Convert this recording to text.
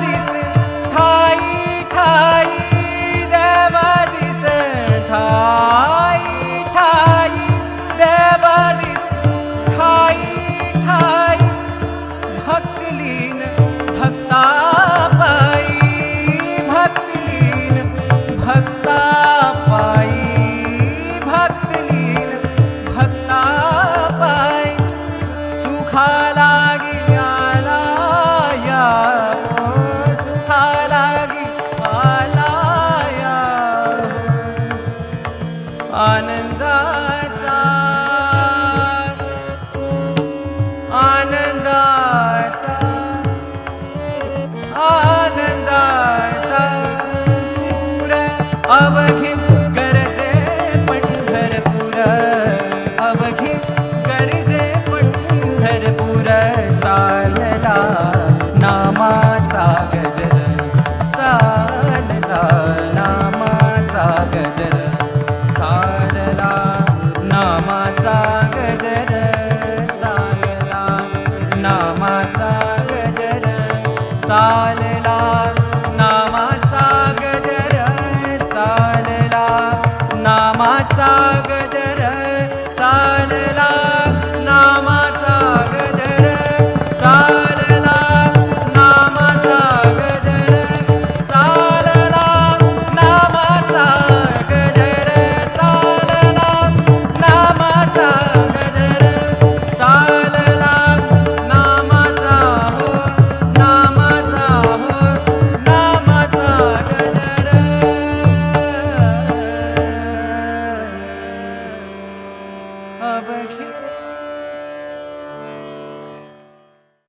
दिस ठाई ठाई, देव दिस ठाई ठाई, देव दिस ठाई ठाई, भक्तलीन भक्ता पाई, भक्तलीन भक्ता पाई, भक्तलीन भक्ता पाई, सुखा लागी आला या, सुखा लागी आला या, आनंदाचा आनंदाचा आनंदाचा पूर अवघी गरजे पंढरपूर, अवघी गरजे पंढरपूर, चालला नामाचा गजर, चालला नामाचा गजर, चालला नामाचा गजर, चालला नामाचा गजर, चाल